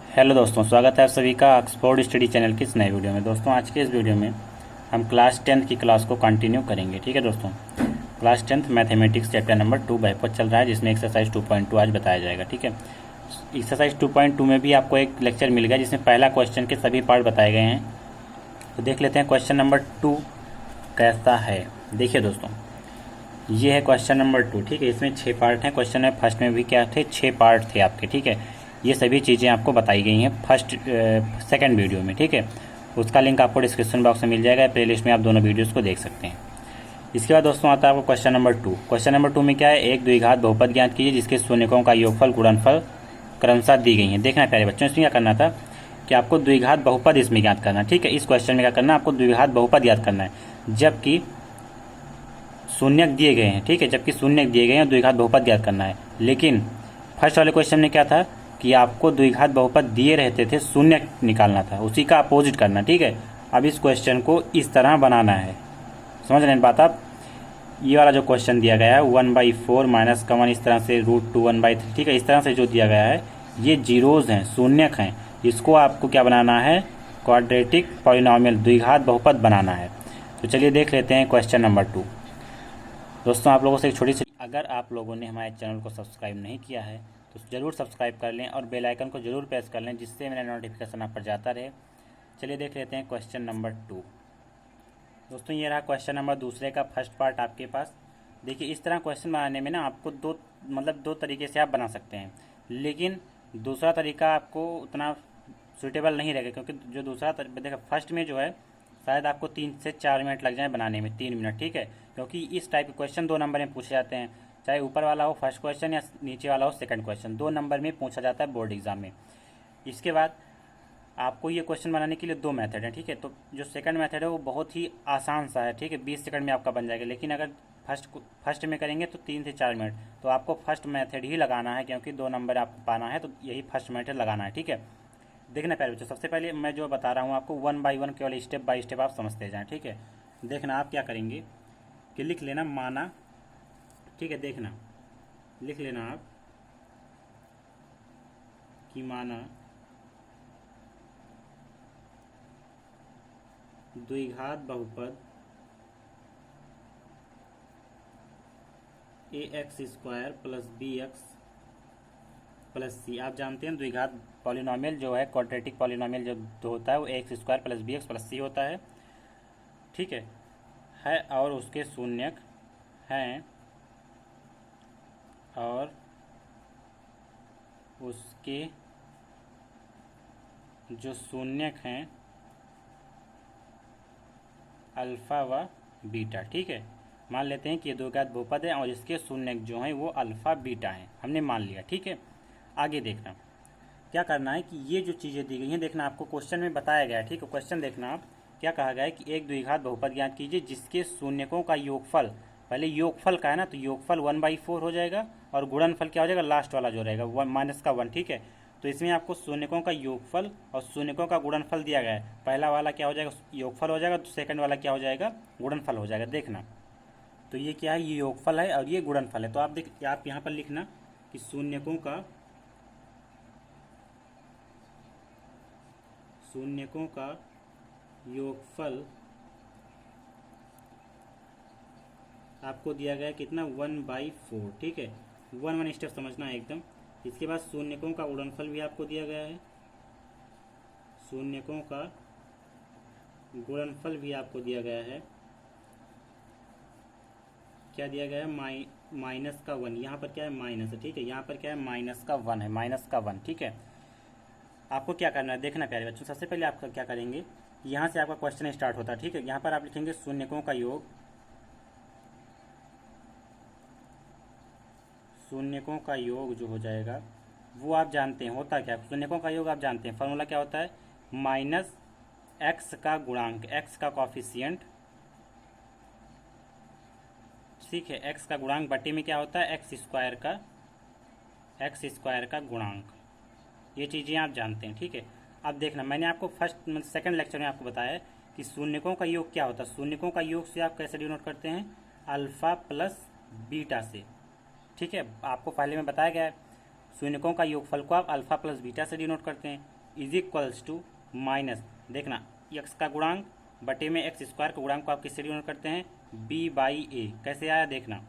Hello दोस्तों, स्वागत है आप सभी का ऑक्सफोर्ड स्टडी चैनल की इस नए वीडियो में। दोस्तों आज के इस वीडियो में हम क्लास 10th की क्लास को कंटिन्यू करेंगे। ठीक है दोस्तों, class 10th mathematics chapter number 2 backward चल रहा है, जिसमें एक्सरसाइज 2.2 आज बताया जाएगा। ठीक है, एक्सरसाइज 2.2 में भी आपको एक लेक्चर मिल गया जिसमें पहला क्वेश्चन के सभी पार्ट बताए गए हैं। तो देख लेते हैं क्वेश्चन नंबर 2 कैसा है। देखिए दोस्तों, ये है क्वेश्चन नंबर 2। ठीक है, इसमें 6 पार्ट हैं। क्वेश्चन में फर्स्ट में भी क्या थे, 6 पार्ट थे आपके। ठीक है, ये सभी चीज़ें आपको बताई गई हैं सेकंड वीडियो में। ठीक है, उसका लिंक आपको डिस्क्रिप्शन बॉक्स में मिल जाएगा। प्ले लिस्ट में आप दोनों वीडियोज़ को देख सकते हैं। इसके बाद दोस्तों आता है आपको क्वेश्चन नंबर 2। क्वेश्चन नंबर 2 में क्या है, एक द्विघात बहुपद ज्ञात कीजिए जिसके शून्यकों का योगफल गुणनफल क्रमशः दी गई है। देखना है प्यारे बच्चों, इसमें क्या करना था कि आपको द्विघात बहुपद इसमें ज्ञात करना है। ठीक है, इस क्वेश्चन में क्या करना है, आपको द्विघात बहुपद याद करना है जबकि शून्यक दिए गए हैं। ठीक है, जबकि शून्यक दिए गए हैं, द्विघात बहुपद ज्ञात करना है। लेकिन फर्स्ट वाले क्वेश्चन में क्या था कि आपको द्विघात बहुपद दिए रहते थे, शून्यक निकालना था, उसी का अपोजिट करना। ठीक है, अब इस क्वेश्चन को इस तरह बनाना है। समझ रहे हैं बात आप। ये वाला जो क्वेश्चन दिया गया है 1/4 माइनस का 1, इस तरह से √2 1/3। ठीक है, इस तरह से जो दिया गया है ये जीरोज हैं, शून्यक हैं। इसको आपको क्या बनाना है, क्वाड्रेटिक पॉलिनोमियल द्विघात बहुपद बनाना है। तो चलिए देख लेते हैं क्वेश्चन नंबर 2। दोस्तों आप लोगों से एक छोटी सी, अगर आप लोगों ने हमारे चैनल को सब्सक्राइब नहीं किया है तो ज़रूर सब्सक्राइब कर लें और बेल आइकन को ज़रूर प्रेस कर लें, जिससे मेरा नोटिफिकेशन आप पर जाता रहे। चलिए देख लेते हैं क्वेश्चन नंबर 2। दोस्तों ये रहा क्वेश्चन नंबर दूसरे का फर्स्ट पार्ट आपके पास। देखिए, इस तरह क्वेश्चन बनाने में ना आपको दो तरीके से आप बना सकते हैं, लेकिन दूसरा तरीका आपको उतना सूटेबल नहीं रहेगा, क्योंकि जो दूसरा देखा फर्स्ट में जो है शायद आपको 3 से 4 मिनट लग जाए बनाने में, 3 मिनट। ठीक है, क्योंकि इस टाइप के क्वेश्चन 2 नंबर में पूछे जाते हैं, चाहे ऊपर वाला हो फर्स्ट क्वेश्चन या नीचे वाला हो सेकंड क्वेश्चन, 2 नंबर में पूछा जाता है बोर्ड एग्जाम में। इसके बाद आपको ये क्वेश्चन बनाने के लिए 2 मेथड है। ठीक है, तो जो सेकंड मेथड है वो बहुत ही आसान सा है। ठीक है, 20 सेकंड में आपका बन जाएगा। लेकिन अगर फर्स्ट में करेंगे तो 3 से 4 मिनट, तो आपको फर्स्ट मेथड ही लगाना है, क्योंकि 2 नंबर आपको पाना है, तो यही फर्स्ट मेथड लगाना है। ठीक है, देखना प्यारे बच्चों, सबसे पहले मैं जो बता रहा हूँ आपको 1 बाई 1 केवल स्टेप बाय स्टेप आप समझते जाएं। ठीक है, देखना आप क्या करेंगे कि लिख लेना माना। ठीक है, देखना लिख लेना आप कि माना द्विघात बहुपद ax² प्लस bx प्लस सी। आप जानते हैं द्विघात पॉलिनोमियल जो है, क्वाड्रेटिक पॉलिनोमियल जो होता है वो ax² प्लस bx प्लस सी होता है। ठीक है और उसके शून्यक हैं, और उसके जो शून्यक हैं अल्फ़ा व बीटा। ठीक है, मान लेते हैं कि ये द्विघात बहुपद है और इसके शून्यक जो हैं वो अल्फ़ा बीटा हैं, हमने मान लिया। ठीक है, आगे देखना क्या करना है कि ये जो चीज़ें दी गई हैं, देखना आपको क्वेश्चन में बताया गया है। ठीक है, क्वेश्चन देखना आप क्या कहा गया है कि एक द्विघात बहुपद ज्ञात कीजिए जिसके शून्यकों का योगफल, पहले योगफल का है ना, तो योगफल 1/4 हो जाएगा और गुणनफल क्या हो जाएगा, लास्ट वाला जो रहेगा माइनस का 1। ठीक है, तो इसमें आपको शून्यकों का योगफल और शून्यकों का गुणनफल दिया गया है। पहला वाला क्या हो जाएगा, योगफल हो जाएगा, तो सेकंड वाला क्या हो जाएगा, गुणनफल हो जाएगा। देखना तो ये क्या है, ये योगफल है और ये गुणनफल है। तो आप यहाँ पर लिखना कि शून्यकों का योगफल आपको दिया गया है कितना, 1/4। ठीक है, 1 स्टेप समझना है एकदम। इसके बाद शून्यकों का गुणनफल भी आपको दिया गया है, शून्यकों का गुणनफल भी आपको दिया गया है। क्या दिया गया है, माइनस का 1। यहाँ पर क्या है, माइनस है। ठीक है, यहाँ पर क्या है, माइनस का 1 है, माइनस का 1। ठीक है, आपको क्या करना है, देखना प्यारे बच्चों, सबसे पहले आप क्या करेंगे, यहाँ से आपका क्वेश्चन स्टार्ट होता है। ठीक है, यहाँ पर आप लिखेंगे शून्यकों का योग, शून्यकों का योग जो हो जाएगा वो आप जानते हैं होता क्या है, शून्यकों का योग आप जानते हैं, फॉर्मूला क्या होता है, माइनस एक्स का गुणांक, एक्स का कॉफिशियंट। ठीक है, एक्स का गुणांक बटे में क्या होता है, एक्स स्क्वायर का गुणांक। ये चीज़ें आप जानते हैं। ठीक है, अब देखना मैंने आपको सेकंड लेक्चर में आपको बताया है कि शून्यकों का योग क्या होता है। शून्यकों का योग से आप कैसे डिनोट करते हैं, अल्फ़ा प्लस बीटा से। ठीक है, आपको पहले में बताया गया है शून्यकों का योगफल को आप अल्फ़ा प्लस बीटा से डिनोट करते हैं। इज इक्वल्स टू माइनस, देखना एक्स का गुणांक बटे में एक्स स्क्वायर का गुणांक को आप किससे डिनोट करते हैं, बी बाई ए। कैसे आया देखना,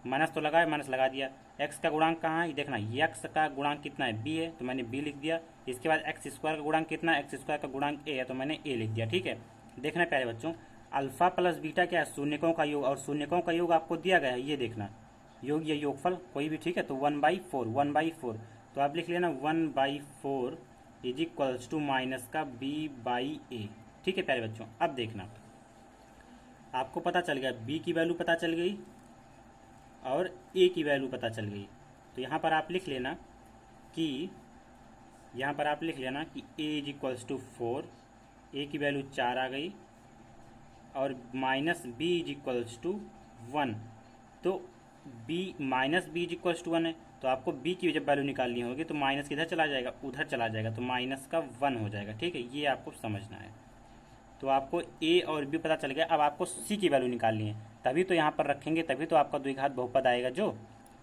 माइनस तो लगा है, माइनस लगा दिया। एक्स का गुणांक कहाँ है, देखना एक्स का गुणांक कितना है, बी है, तो मैंने बी लिख दिया। इसके बाद एक्स स्क्वायर का गुणांक कितना है, एक्स स्क्वायर का गुणांक ए है, तो मैंने ए लिख दिया। ठीक है, देखना प्यारे बच्चों, अल्फा प्लस बीटा क्या है, शून्यकों का योग, और शून्यकों का योग आपको दिया गया है, ये देखना योग या योगफल कोई भी, ठीक है। तो 1/4, 1/4, तो आप लिख लेना 1/4 इज इक्वल्स टू माइनस का बी बाई ए। ठीक है प्यारे बच्चों, अब देखना आपको पता चल गया, बी की वैल्यू पता चल गई और ए की वैल्यू पता चल गई। तो यहाँ पर आप लिख लेना कि A is equals to 4, A की वैल्यू 4 आ गई, और minus B is equals to 1। तो B minus B is equals to 1 है, तो आपको बी की जब वैल्यू निकालनी होगी तो माइनस किधर चला जाएगा, उधर चला जाएगा, तो माइनस का 1 हो जाएगा। ठीक है, ये आपको समझना है। तो आपको ए और बी पता चल गया, अब आपको सी की वैल्यू निकालनी है, तभी तो यहाँ पर रखेंगे, तभी तो आपका द्विघात बहुपद आएगा जो।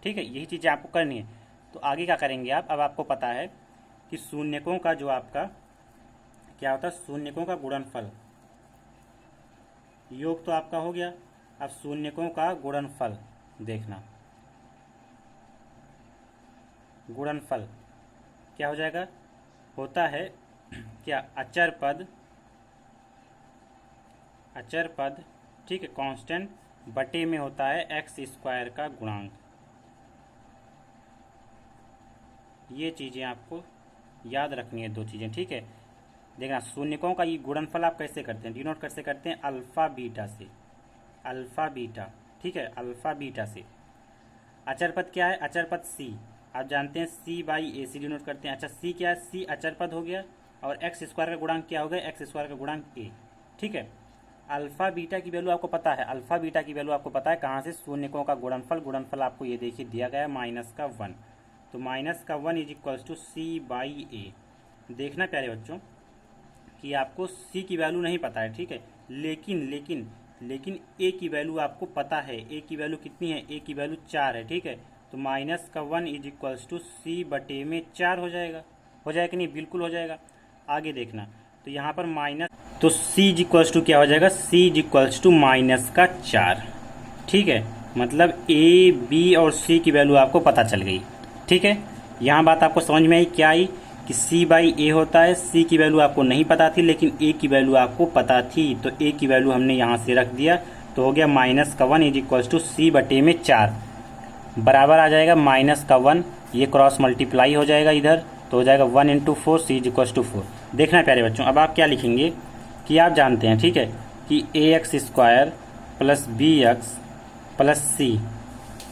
ठीक है, यही चीज़ें आपको करनी है। तो आगे क्या करेंगे आप, अब आपको पता है कि शून्यकों का जो आपका क्या होता है, शून्यकों का गुणनफल, योग तो आपका हो गया, अब शून्यकों का गुणनफल देखना, गुणनफल क्या हो जाएगा, होता है क्या, अचर पद, ठीक है, कांस्टेंट बटे में होता है एक्स स्क्वायर का गुणांक। ये चीज़ें आपको याद रखनी है, दो चीज़ें। ठीक है, देखना शून्यकों का ये गुणनफल आप कैसे करते हैं, डिनोट कैसे करते हैं, अल्फा बीटा से, अल्फा बीटा। ठीक है, अल्फा बीटा से। अचर पद क्या है, अचर पद सी, आप जानते हैं सी बाई ए सी डिनोट करते हैं। अच्छा सी क्या है, सी अचर पद हो गया, और एक्स स्क्वायर का गुणांक क्या हो गया, एक्स स्क्वायर का गुणांक ए। ठीक है, अल्फा बीटा की वैल्यू आपको पता है, अल्फा बीटा की वैल्यू आपको पता है कहाँ से, शून्यकों का गुणनफल आपको ये देखिए दिया गया है माइनस का 1, तो माइनस का 1 is equals to C by A. देखना प्यारे बच्चों कि आपको सी की वैल्यू नहीं पता है, ठीक है, लेकिन ए की वैल्यू आपको पता है। ए की वैल्यू कितनी है, ए की वैल्यू 4 है। ठीक है, तो माइनस का 1 इज इक्वल्स टू सी बटे में 4 हो जाएगा कि नहीं, बिल्कुल हो जाएगा। आगे देखना, तो यहाँ पर माइनस, तो सी इज इक्वल्स टू क्या हो जाएगा, सी इज इक्वल्स टू माइनस का 4। ठीक है, मतलब ए बी और सी की वैल्यू आपको पता चल गई। ठीक है, यहाँ बात आपको समझ में आई, क्या आई कि सी बाई ए होता है, सी की वैल्यू आपको नहीं पता थी लेकिन ए की वैल्यू आपको पता थी, तो ए की वैल्यू हमने यहाँ से रख दिया, तो हो गया माइनस का 1 इज इक्वल्स टू सी बटे में 4, बराबर आ जाएगा माइनस का 1, ये क्रॉस मल्टीप्लाई हो जाएगा इधर, तो हो जाएगा 1 into 4, C is equals to 4। देखना प्यारे बच्चों, अब आप क्या लिखेंगे कि आप जानते हैं, ठीक है, कि A X square plus B X plus C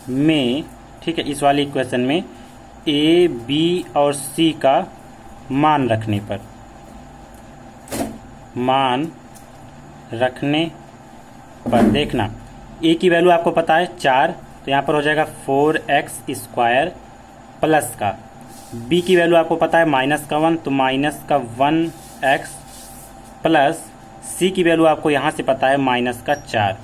में, ठीक है, इस वाले इक्वेशन में ए बी और सी का मान रखने पर देखना ए की वैल्यू आपको पता है 4, तो यहाँ पर हो जाएगा 4x स्क्वायर प्लस का, बी की वैल्यू आपको पता है माइनस का 1, तो माइनस का 1x प्लस सी की वैल्यू आपको यहाँ से पता है माइनस का 4।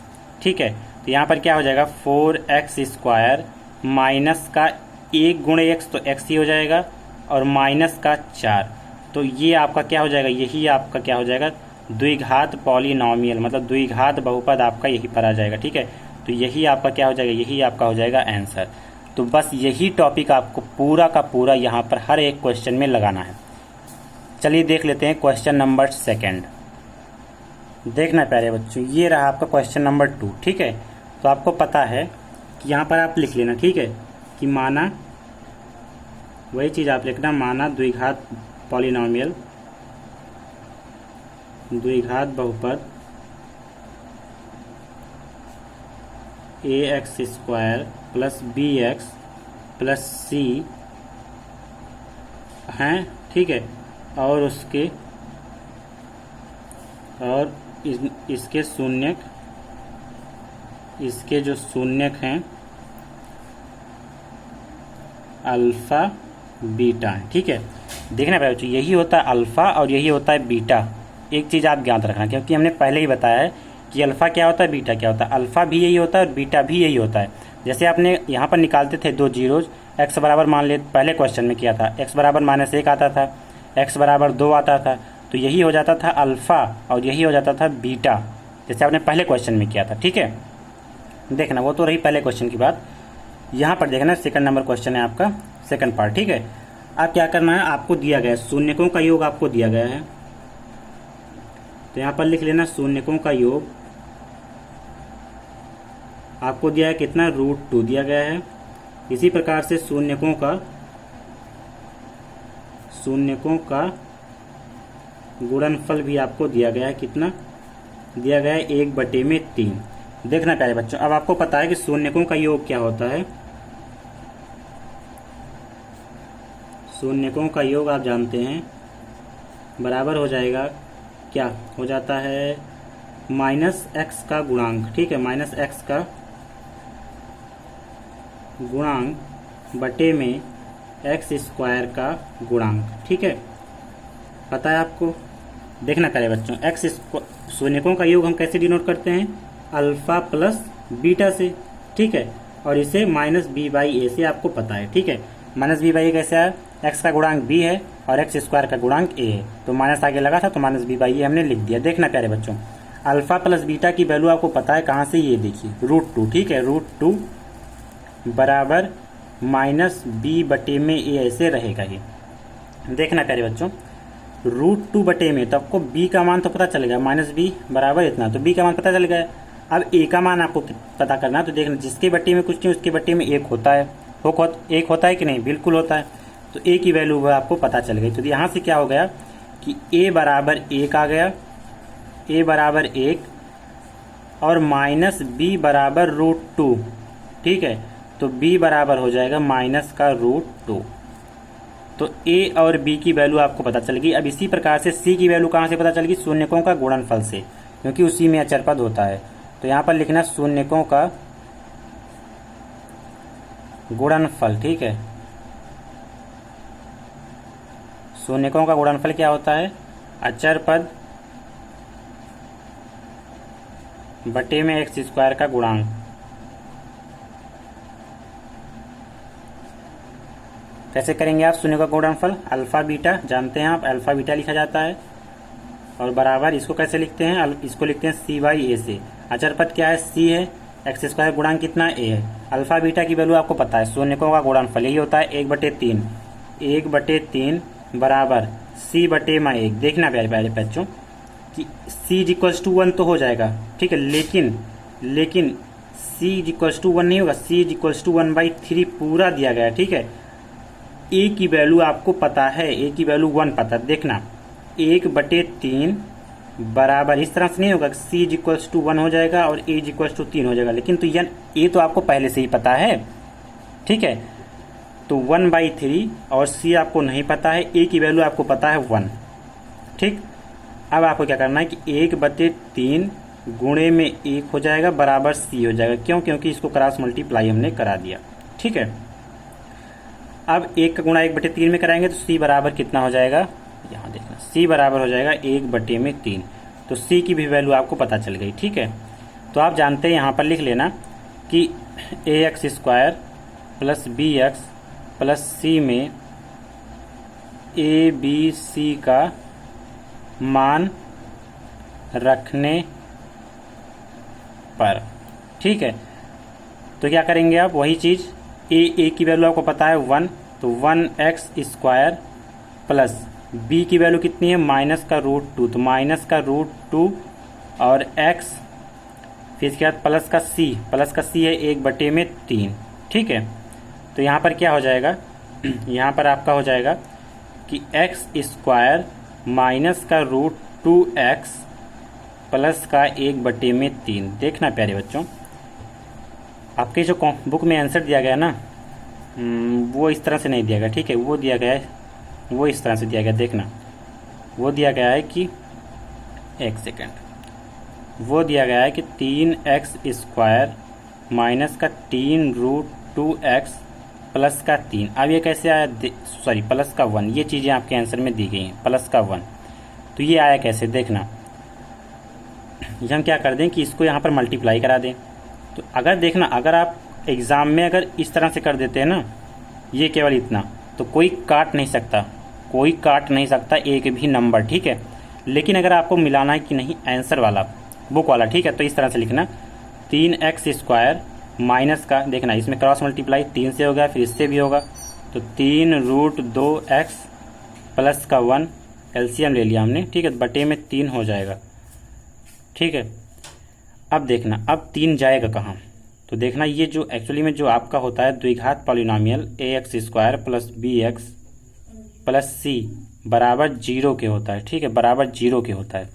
ठीक है, तो यहाँ पर क्या हो जाएगा 4x स्क्वायर माइनस का 1 गुणे x, तो x ही हो जाएगा, और माइनस का 4, तो ये आपका क्या हो जाएगा, यही आपका क्या हो जाएगा, द्विघात पॉलिनॉमियल, मतलब द्विघात बहुपद आपका यही पर आ जाएगा। ठीक है, तो यही आपका क्या हो जाएगा, यही आपका हो जाएगा आंसर। तो बस यही टॉपिक आपको पूरा का पूरा यहाँ पर हर एक क्वेश्चन में लगाना है। चलिए देख लेते हैं क्वेश्चन नंबर 2। देखना प्यारे बच्चों, ये रहा आपका क्वेश्चन नंबर 2। ठीक है, तो आपको पता है कि यहाँ पर आप लिख लेना, ठीक है, कि माना, वही चीज़ आप लिखना, माना द्विघात पॉलिनॉमियल, द्विघात बहुपद A X square plus B X plus C हैं, ठीक है, और उसके और इसके शून्यक, इसके जो शून्यक हैं अल्फा बीटा है। ठीक है, देखना पड़ेगा बच्चों, यही होता है अल्फा और यही होता है बीटा। एक चीज़ आप ज्ञात रखना, क्योंकि हमने पहले ही बताया है कि अल्फा क्या होता है, बीटा क्या होता है। अल्फा भी यही होता है और बीटा भी यही होता है। जैसे आपने यहाँ पर निकालते थे 2 जीरोज, एक्स बराबर मान ले, पहले क्वेश्चन में किया था, एक्स बराबर -1 आता था, x बराबर 2 आता था, तो यही हो जाता था अल्फ़ा और यही हो जाता था बीटा, जैसे आपने पहले क्वेश्चन में किया था। ठीक है, देखना वो तो रही पहले क्वेश्चन की बात। यहाँ पर देखना सेकंड नंबर क्वेश्चन है आपका, सेकंड पार्ट। ठीक है, अब क्या करना है, आपको दिया गया है शून्यकों का योग, आपको दिया गया है, तो यहाँ पर लिख लेना शून्यकों का योग आपको दिया है कितना, √2 दिया गया है। इसी प्रकार से शून्यकों का गुणनफल भी आपको दिया गया है, कितना दिया गया है, 1/3। देखना प्यारे बच्चों, अब आपको पता है कि शून्यकों का योग क्या होता है। शून्यकों का योग आप जानते हैं बराबर हो जाएगा, क्या हो जाता है, -x का गुणांक। ठीक है, -x का गुणांक बटे में x² का गुणांक। ठीक है, पता है आपको। देखना करे बच्चों, शून्यकों का योग हम कैसे डिनोट करते हैं, अल्फा प्लस बीटा से। ठीक है, और इसे -b/a से आपको पता है। ठीक है, -b/a कैसे है, x का गुणांक b है और x² का गुणांक a है, तो माइनस आगे लगा था तो -b/a हमने लिख दिया। देखना प्यारे बच्चों, अल्फा प्लस बीटा की वैल्यू आपको पता है कहाँ से, ये देखिए √2। ठीक है, √2 बराबर -b/a ऐसे रहेगा ये। देखना प्यारे बच्चों, √2/में तो आपको b का मान तो पता चल गया, -b बराबर इतना, तो b का मान पता चल गया। अब a का मान आपको पता करना है, तो देखना जिसके बट्टे में कुछ नहीं उसके बट्टे में 1 होता है, एक होता है कि नहीं, बिल्कुल होता है। तो a की वैल्यू वह आपको पता चल गई। तो यहाँ से क्या हो गया कि a बराबर 1 आ गया, a बराबर 1 और -b बराबर √2। ठीक है, तो b बराबर हो जाएगा -√2। तो a और b की वैल्यू आपको पता चल गई। अब इसी प्रकार से c की वैल्यू कहाँ से पता चल गई, शून्यकों का गुणनफल से, क्योंकि उसी में अचर पद होता है। तो यहाँ पर लिखना शून्यकों का गुणनफल। ठीक है, शून्यकों का गुणनफल क्या होता है, अचर पद बटे में x² का गुणांक। कैसे करेंगे आप शून्य का गुणनफल, अल्फा बीटा जानते हैं आप, अल्फा बीटा लिखा जाता है, और बराबर इसको कैसे लिखते हैं, इसको लिखते हैं c/a से। अचर पद क्या है, c है, x² गुणांक कितना, a है। अल्फा बीटा की वैल्यू आपको पता है, शून्यकों का गुणनफल यही होता है 1/3, 1/3 बराबर c/1। देखना प्यारे प्यारे बच्चों कि c = 1 तो हो जाएगा। ठीक है, लेकिन c = 1 नहीं होगा, c = 1/3 पूरा दिया गया है। ठीक है, a की वैल्यू आपको पता है, a की वैल्यू 1 पता है। देखना 1/3 बराबर इस तरह से नहीं होगा, c = 1 हो जाएगा और a = 3 हो जाएगा, लेकिन तो a तो आपको पहले से ही पता है। ठीक है, तो 1/3 और c आपको नहीं पता है, a की वैल्यू आपको पता है 1। ठीक, अब आपको क्या करना है कि 1/3 गुणे में 1 हो जाएगा बराबर c हो जाएगा। क्यों, क्योंकि इसको क्रॉस मल्टीप्लाई हमने करा दिया। ठीक है, अब 1 का गुणा 1/3 में कराएंगे तो c बराबर कितना हो जाएगा, यहाँ देखना c बराबर हो जाएगा 1/3। तो c की भी वैल्यू आपको पता चल गई। ठीक है, तो आप जानते हैं यहाँ पर लिख लेना कि ax² + bx + c में a b c का मान रखने पर। ठीक है, तो क्या करेंगे आप, वही चीज़, a की वैल्यू आपको पता है 1, तो 1x² प्लस b की वैल्यू कितनी है, -√2, तो -√2 और x, फिर इसके बाद प्लस का c है 1/3। ठीक है, तो यहाँ पर क्या हो जाएगा, यहाँ पर आपका हो जाएगा कि x² -√2x प्लस का 1/3। देखना प्यारे बच्चों, आपके जो बुक में आंसर दिया गया ना, वो इस तरह से नहीं दिया गया। ठीक है, वो दिया गया है, वो इस तरह से दिया गया। देखना वो दिया गया है कि, एक सेकेंड, वो दिया गया है कि 3x² माइनस का 3√2x प्लस का 3। अब ये कैसे आया, सॉरी प्लस का 1, ये चीज़ें आपके आंसर में दी गई हैं, प्लस का 1। तो ये आया कैसे, देखना ये हम क्या कर दें कि इसको यहाँ पर मल्टीप्लाई करा दें। तो अगर देखना, अगर आप एग्ज़ाम में अगर इस तरह से कर देते हैं ना, ये केवल इतना, तो कोई काट नहीं सकता, कोई काट नहीं सकता एक भी नंबर, ठीक है। लेकिन अगर आपको मिलाना है कि नहीं आंसर वाला, बुक वाला, ठीक है, तो इस तरह से लिखना 3x² माइनस का, देखना इसमें क्रॉस मल्टीप्लाई 3 से होगा, फिर इससे भी होगा, तो 3√2x प्लस का 1 एलसीएम ले लिया हमने, ठीक है, बटे में 3 हो जाएगा, ठीक है। अब देखना अब 3 जाएगा कहाँ, तो देखना ये जो एक्चुअली में जो आपका होता है द्विघात polynomial ax² plus bx plus c बराबर 0 के होता है, ठीक है, बराबर 0 के होता है।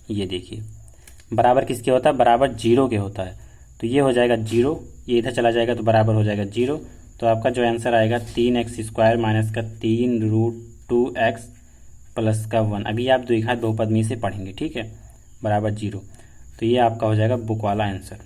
ये देखिए बराबर किसके होता है, बराबर 0 के होता है। तो ये हो जाएगा 0, ये इधर चला जाएगा तो बराबर हो जाएगा 0। तो आपका जो आंसर आएगा 3x² माइनस का 3√2x प्लस का 1। अभी आप द्विघात बहुपद में से पढ़ेंगे, ठीक है, बराबर 0। तो ये आपका हो जाएगा बुक वाला आंसर।